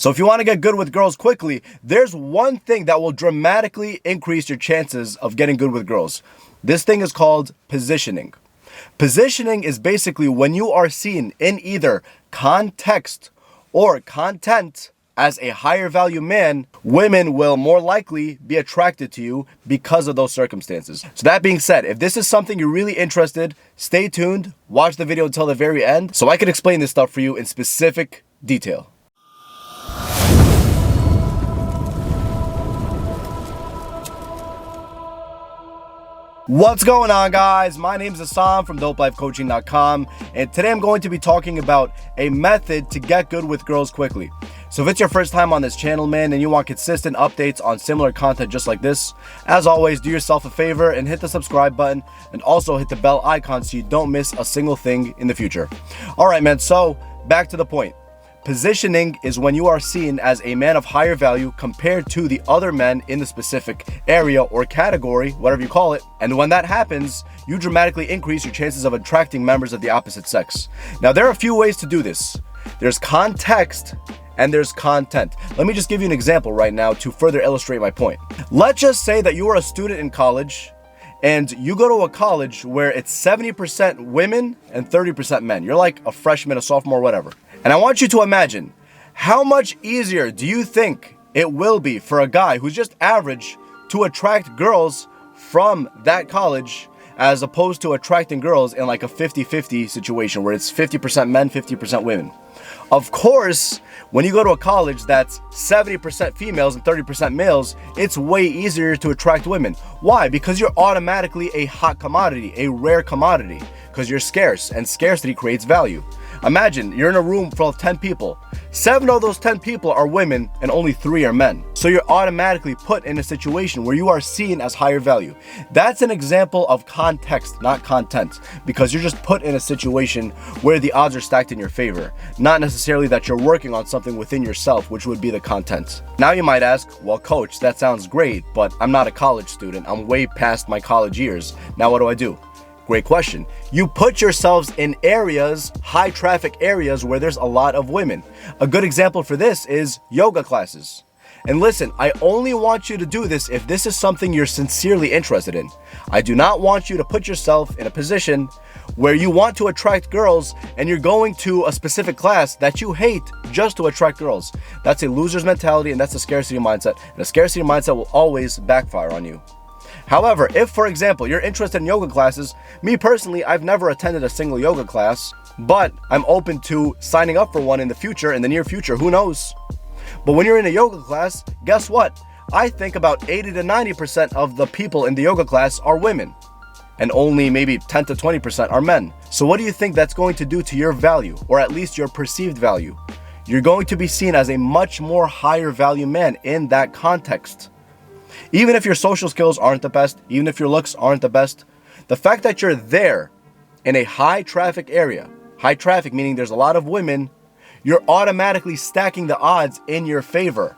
So if you want to get good with girls quickly, there's one thing that will dramatically increase your chances of getting good with girls. This thing is called positioning. Positioning is basically when you are seen in either context or content as a higher value man, women will more likely be attracted to you because of those circumstances. So that being said, if this is something you're really interested, stay tuned, watch the video until the very end so I can explain this stuff for you in specific detail. What's going on, guys? My name is Hassan from dopelifecoaching.com, and today I'm going to be talking about a method to get good with girls quickly. So if it's your first time on this channel, man, and you want consistent updates on similar content just like this, as always, do yourself a favor and hit the subscribe button and also hit the bell icon so you don't miss a single thing in the future. All right, man, so back to the point. Positioning is when you are seen as a man of higher value compared to the other men in the specific area or category, whatever you call it. And when that happens, you dramatically increase your chances of attracting members of the opposite sex. Now, there are a few ways to do this. There's context and there's content. Let me just give you an example right now to further illustrate my point. Let's just say that you are a student in college and you go to a college where it's 70% women and 30% men. You're like a freshman, a sophomore, whatever. And I want you to imagine, how much easier do you think it will be for a guy who's just average to attract girls from that college as opposed to attracting girls in like a 50-50 situation where it's 50% men, 50% women? Of course, when you go to a college that's 70% females and 30% males, it's way easier to attract women. Why? Because you're automatically a hot commodity, a rare commodity, because you're scarce, and scarcity creates value. Imagine you're in a room full of 10 people. 7 of those 10 people are women and only 3 are men. So you're automatically put in a situation where you are seen as higher value. That's an example of context, not content, because you're just put in a situation where the odds are stacked in your favor, not necessarily that you're working on something within yourself, which would be the content. Now you might ask, well, coach, that sounds great, but I'm not a college student. I'm way past my college years. Now what do? Great question. You put yourselves in areas, high traffic areas where there's a lot of women. A good example for this is yoga classes. And listen, I only want you to do this if this is something you're sincerely interested in. I do not want you to put yourself in a position where you want to attract girls and you're going to a specific class that you hate just to attract girls. That's a loser's mentality, and that's a scarcity mindset. And a scarcity mindset will always backfire on you. However, if, for example, you're interested in yoga classes, me personally, I've never attended a single yoga class, but I'm open to signing up for one in the near future, who knows? But when you're in a yoga class, guess what? I think about 80 to 90% of the people in the yoga class are women, and only maybe 10 to 20% are men. So what do you think that's going to do to your value, or at least your perceived value? You're going to be seen as a much more higher value man in that context. Even if your social skills aren't the best, even if your looks aren't the best, the fact that you're there in a high traffic area, high traffic meaning there's a lot of women, you're automatically stacking the odds in your favor.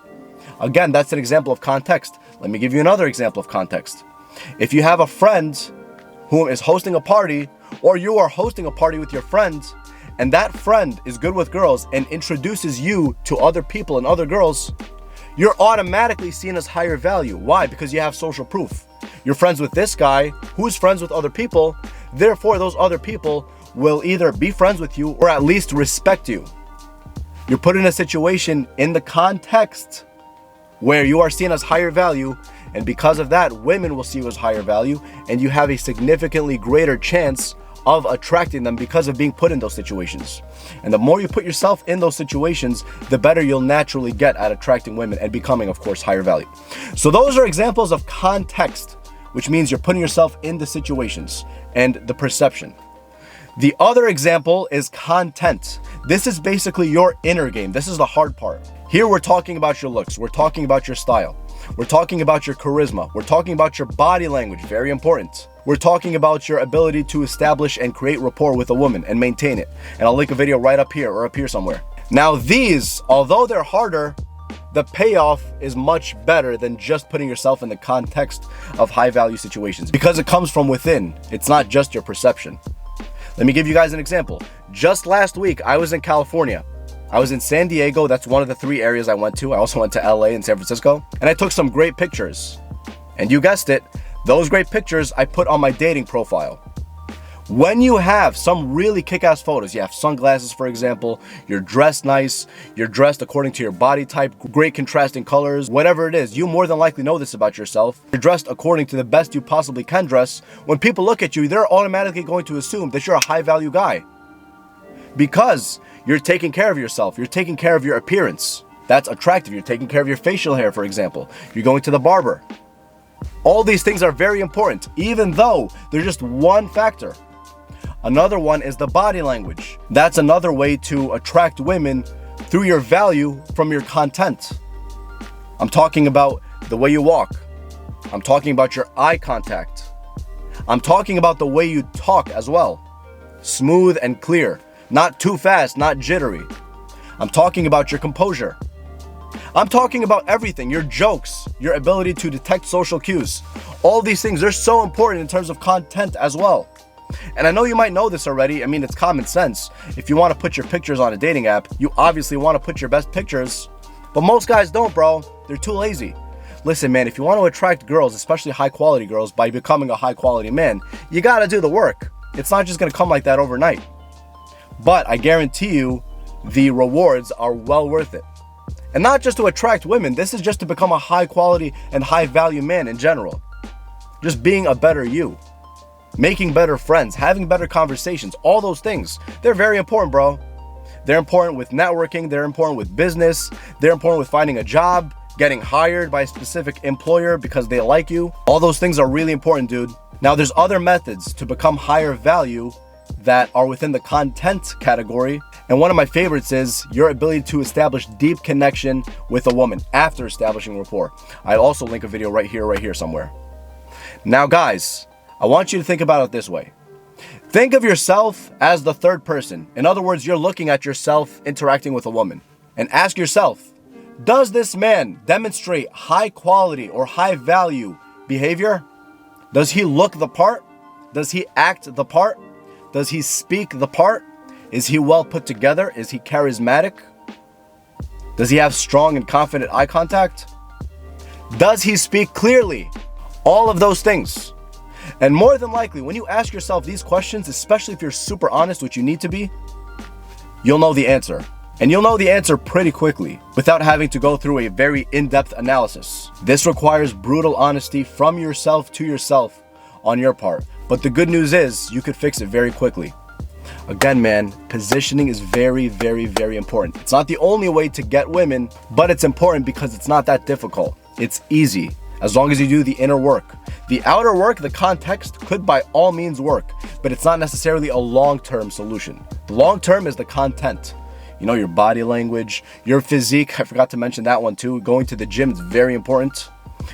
Again, that's an example of context. Let me give you another example of context. If you have a friend who is hosting a party, or you are hosting a party with your friends, and that friend is good with girls and introduces you to other people and other girls, you're automatically seen as higher value. Why? Because you have social proof. You're friends with this guy who's friends with other people. Therefore, those other people will either be friends with you or at least respect you. You're put in a situation in the context where you are seen as higher value, and because of that, women will see you as higher value, and you have a significantly greater chance of attracting them because of being put in those situations. And the more you put yourself in those situations, the better you'll naturally get at attracting women and becoming, of course, higher value. So those are examples of context, which means you're putting yourself in the situations and the perception. The other example is content. This is basically your inner game. This is the hard part. Here we're talking about your looks. We're talking about your style. We're talking about your charisma. We're talking about your body language, very important. We're talking about your ability to establish and create rapport with a woman and maintain it. And I'll link a video right up here or up here somewhere. Now these, although they're harder, the payoff is much better than just putting yourself in the context of high value situations, because it comes from within. It's not just your perception. Let me give you guys an example. Just last week, I was in California. I was in San Diego. That's one of the 3 areas I went to. I also went to LA and San Francisco. And I took some great pictures. And you guessed it, those great pictures I put on my dating profile. When you have some really kick-ass photos, you have sunglasses, for example, you're dressed nice, you're dressed according to your body type, great contrasting colors, whatever it is, you more than likely know this about yourself. You're dressed according to the best you possibly can dress. When people look at you, they're automatically going to assume that you're a high-value guy. Because you're taking care of yourself, you're taking care of your appearance. That's attractive. You're taking care of your facial hair, for example. You're going to the barber. All these things are very important, even though they're just one factor. Another one is the body language. That's another way to attract women through your value from your content. I'm talking about the way you walk. I'm talking about your eye contact. I'm talking about the way you talk as well. Smooth and clear, not too fast, not jittery. I'm talking about your composure. I'm talking about everything, your jokes, your ability to detect social cues. All these things are so important in terms of content as well. And I know you might know this already. I mean, it's common sense. If you want to put your pictures on a dating app, you obviously want to put your best pictures. But most guys don't, bro. They're too lazy. Listen, man, if you want to attract girls, especially high-quality girls, by becoming a high-quality man, you got to do the work. It's not just going to come like that overnight. But I guarantee you, the rewards are well worth it. And not just to attract women, this is just to become a high-quality and high-value man in general. Just being a better you. Making better friends, having better conversations, all those things. They're very important, bro. They're important with networking, they're important with business, they're important with finding a job, getting hired by a specific employer because they like you. All those things are really important, dude. Now, there's other methods to become higher value that are within the content category. And one of my favorites is your ability to establish deep connection with a woman after establishing rapport. I'll also link a video right here somewhere. Now, guys, I want you to think about it this way. Think of yourself as the third person. In other words, you're looking at yourself interacting with a woman. And ask yourself, does this man demonstrate high quality or high value behavior? Does he look the part? Does he act the part? Does he speak the part? Is he well put together? Is he charismatic? Does he have strong and confident eye contact? Does he speak clearly? All of those things. And more than likely, when you ask yourself these questions, especially if you're super honest, which you need to be, you'll know the answer. And you'll know the answer pretty quickly without having to go through a very in-depth analysis. This requires brutal honesty from yourself to yourself on your part. But the good news is you could fix it very quickly. Again, man, positioning is very, very, very important. It's not the only way to get women, but it's important because it's not that difficult. It's easy as long as you do the inner work. The outer work, the context, could by all means work, but it's not necessarily a long-term solution. The long-term is the content. You know, your body language, your physique, I forgot to mention that one too. Going to the gym is very important.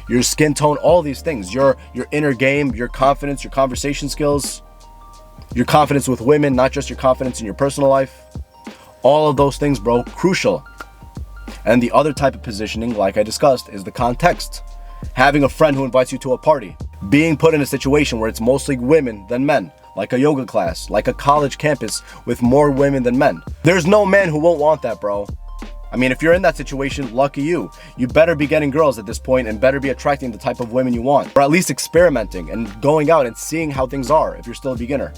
Your skin tone, all these things. Your inner game, your confidence, your conversation skills, your confidence with women, not just your confidence in your personal life. All of those things, bro, crucial. And the other type of positioning, like I discussed, is the context. Having a friend who invites you to a party. Being put in a situation where it's mostly women than men. Like a yoga class, like a college campus with more women than men. There's no man who won't want that, bro. I mean, if you're in that situation, lucky you. You better be getting girls at this point and better be attracting the type of women you want. Or at least experimenting and going out and seeing how things are if you're still a beginner.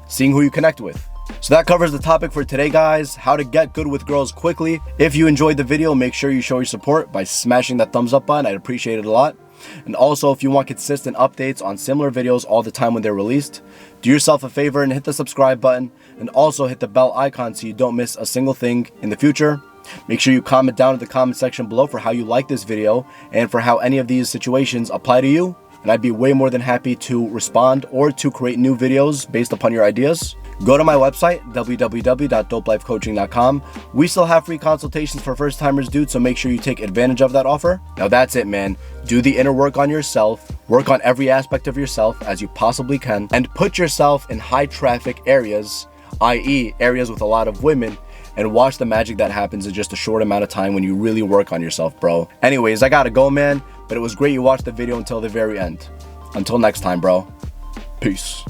Seeing who you connect with. So that covers the topic for today, guys. How to get good with girls quickly. If you enjoyed the video, make sure you show your support by smashing that thumbs up button. I'd appreciate it a lot. And also, if you want consistent updates on similar videos all the time when they're released, do yourself a favor and hit the subscribe button, and also hit the bell icon so you don't miss a single thing in the future. Make sure you comment down in the comment section below for how you like this video and for how any of these situations apply to you, and I'd be way more than happy to respond or to create new videos based upon your ideas. Go to my website, www.dopelifecoaching.com. We still have free consultations for first timers, dude, so make sure you take advantage of that offer. Now that's it, man. Do the inner work on yourself, work on every aspect of yourself as you possibly can, and put yourself in high traffic areas, i.e. areas with a lot of women, and watch the magic that happens in just a short amount of time when you really work on yourself, bro. Anyways, I gotta go, man, but it was great you watched the video until the very end. Until next time, bro. Peace.